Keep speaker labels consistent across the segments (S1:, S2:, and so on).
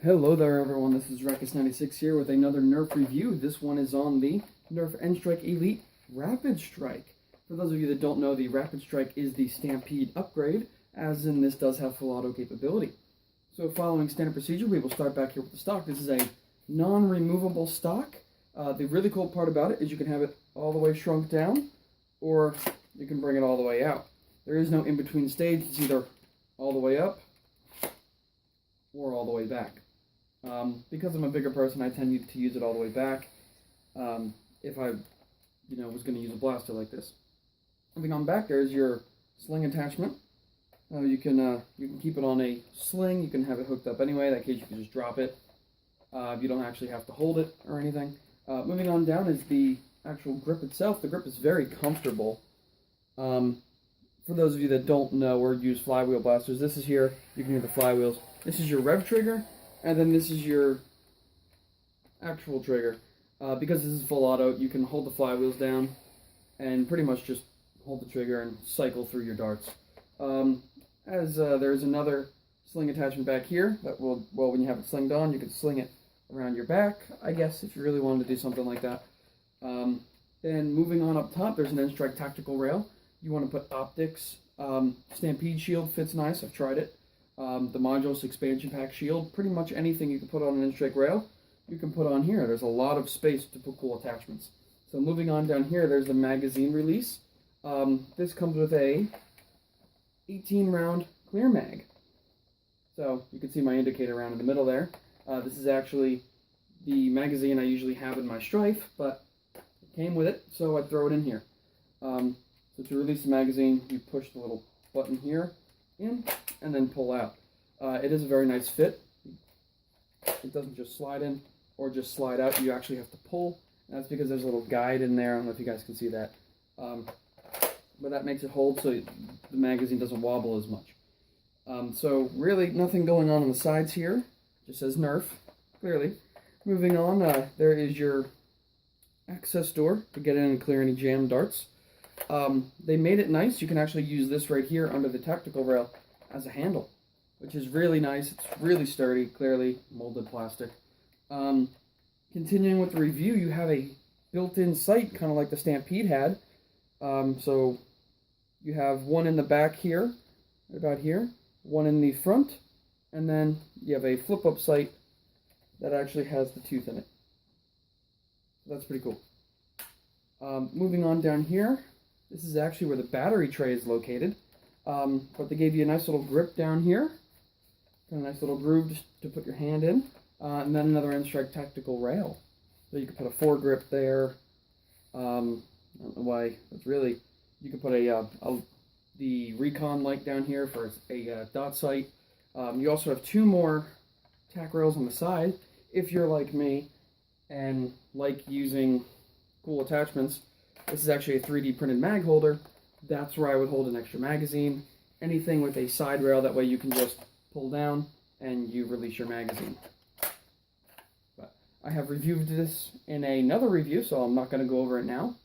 S1: Hello there everyone, this is Ruckus96 here with another Nerf review. This one is on the Nerf N-Strike Elite Rapid Strike. For those of you that don't know, the Rapid Strike is the Stampede upgrade, as in this does have full auto capability. So following standard procedure, we will start back here with the stock. This is a non-removable stock. The really cool part about it is you can have it all the way shrunk down, or you can bring it all the way out. There is no in-between stage. It's either all the way up or all the way back. Because I'm a bigger person, I tend to use it all the way back. If I, was going to use a blaster like this. Moving on back, there's your sling attachment. You can keep it on a sling. You can have it hooked up anyway. In that case, you can just drop it. You don't actually have to hold it or anything. Moving on down is the actual grip itself. The grip is very comfortable. For those of you that don't know or use flywheel blasters, this is here. You can hear the flywheels. This is your rev trigger. And then this is your actual trigger. Because this is full auto, you can hold the flywheels down and pretty much just hold the trigger and cycle through your darts. There's another sling attachment back here that will, when you have it slinged on, you can sling it around your back, I guess, if you really wanted to do something like that. Then moving on up top, there's an N-Strike tactical rail. You want to put optics. Stampede shield fits nice, I've tried it. The Modulus expansion pack shield, pretty much anything you can put on an N-Strike rail, you can put on here. There's a lot of space to put cool attachments. So moving on down here, there's the magazine release. This comes with a 18-round clear mag. So you can see my indicator around in the middle there. This is actually the magazine I usually have in my Strife, but it came with it, so I throw it in here. So to release the magazine, you push the little button here in and then pull out. It is a very nice fit. It doesn't just slide in or just slide out. You actually have to pull. And that's because there's a little guide in there. I don't know if you guys can see that. But that makes it hold so the magazine doesn't wobble as much. So really nothing going on the sides here. Just says Nerf, clearly. Moving on, there is your access door to get in and clear any jammed darts. They made it nice. You can actually use this right here under the tactical rail as a handle, which is really nice. It's really sturdy, clearly molded plastic. Continuing with the review, you have a built-in sight, kind of like the Stampede had. So you have one in the back here, about here, one in the front, and then you have a flip-up sight that actually has the tooth in it. That's pretty cool. Moving on down here, this is actually where the battery tray is located. But they gave you a nice little grip down here. Got a nice little groove to put your hand in. And then another N-Strike tactical rail. So you could put a foregrip there. I don't know why. It's really, you could put the recon light down here for a dot sight. You also have two more tack rails on the side. If you're like me and like using cool attachments, this is actually a 3D printed mag holder. That's where I would hold an extra magazine. Anything with a side rail, that way you can just pull down and you release your magazine. But I have reviewed this in another review, so I'm not going to go over it now.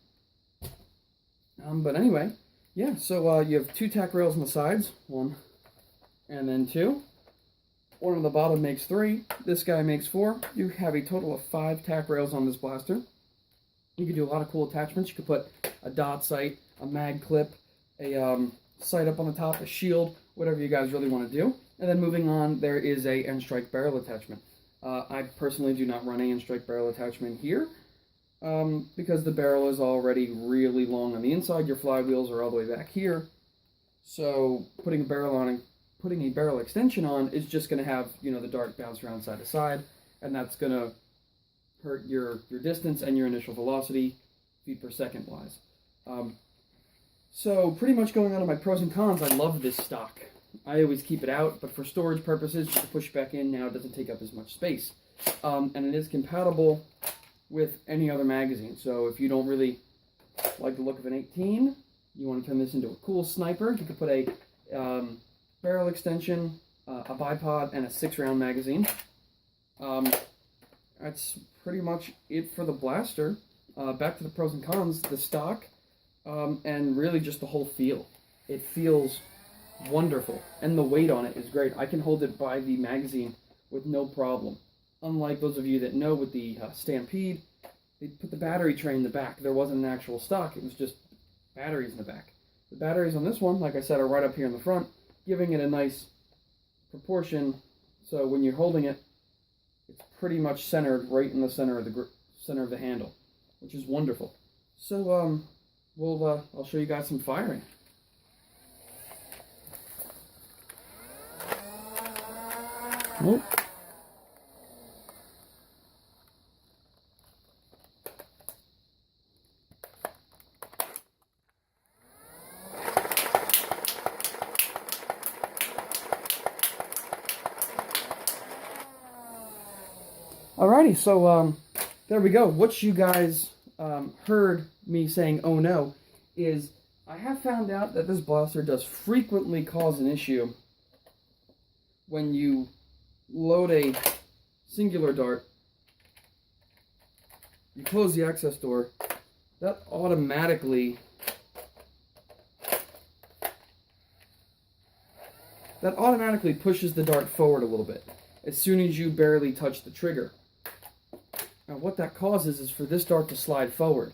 S1: But anyway, yeah, so you have two tack rails on the sides, one and then two. One on the bottom makes 3, this guy makes 4. You have a total of 5 tack rails on this blaster. You can do a lot of cool attachments. You could put a dot sight, a mag clip, a sight up on the top, a shield, whatever you guys really want to do. And then moving on, there is a N-Strike barrel attachment. I personally do not run a N-Strike barrel attachment here because the barrel is already really long on the inside. Your flywheels are all the way back here. So putting a barrel on and putting a barrel extension on is just going to have, the dart bounce around side to side, and that's going to hurt your distance and your initial velocity, feet per second wise. So pretty much going on to my pros and cons, I love this stock. I always keep it out, but for storage purposes, just to push back in now, it doesn't take up as much space. And it is compatible with any other magazine. So if you don't really like the look of an 18, you want to turn this into a cool sniper, you could put a barrel extension, a bipod, and a 6-round magazine. That's pretty much it for the blaster. Back to the pros and cons, the stock, and really just the whole feel. It feels wonderful, and the weight on it is great. I can hold it by the magazine with no problem. Unlike those of you that know with the Stampede, they put the battery tray in the back. There wasn't an actual stock, it was just batteries in the back. The batteries on this one, like I said, are right up here in the front, giving it a nice proportion, so when you're holding it, it's pretty much centered right in the center of the handle, which is wonderful. So I'll show you guys some firing. Nope. Alrighty, so there we go. What you guys heard me saying, oh no, is I have found out that this blaster does frequently cause an issue when you load a singular dart, you close the access door, that automatically pushes the dart forward a little bit as soon as you barely touch the trigger. Now what that causes is for this dart to slide forward.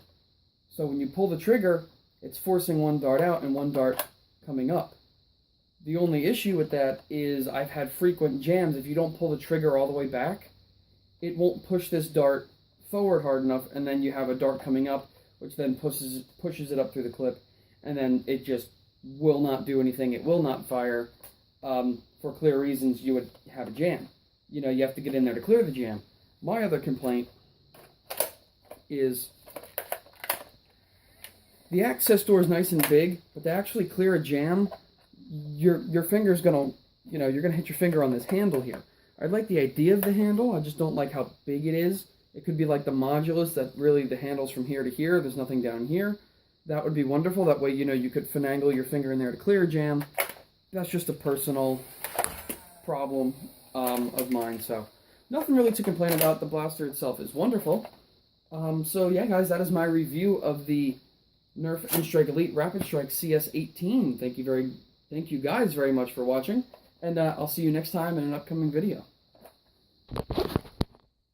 S1: So when you pull the trigger, it's forcing one dart out and one dart coming up. The only issue with that is I've had frequent jams. If you don't pull the trigger all the way back, it won't push this dart forward hard enough, and then you have a dart coming up, which then pushes it up through the clip, and then it just will not do anything. It will not fire. For clear reasons, you would have a jam. You know, you have to get in there to clear the jam. My other complaint is the access door is nice and big, but to actually clear a jam, your finger's gonna, you're gonna hit your finger on this handle here. I like the idea of the handle, I just don't like how big it is. It could be like the modulus, that really the handle's from here to here, there's nothing down here. That would be wonderful, that way, you could finagle your finger in there to clear a jam. That's just a personal problem of mine, so nothing really to complain about. The blaster itself is wonderful. So yeah, guys, that is my review of the Nerf N-Strike Elite Rapid Strike CS18. Thank you guys very much for watching, and I'll see you next time in an upcoming video.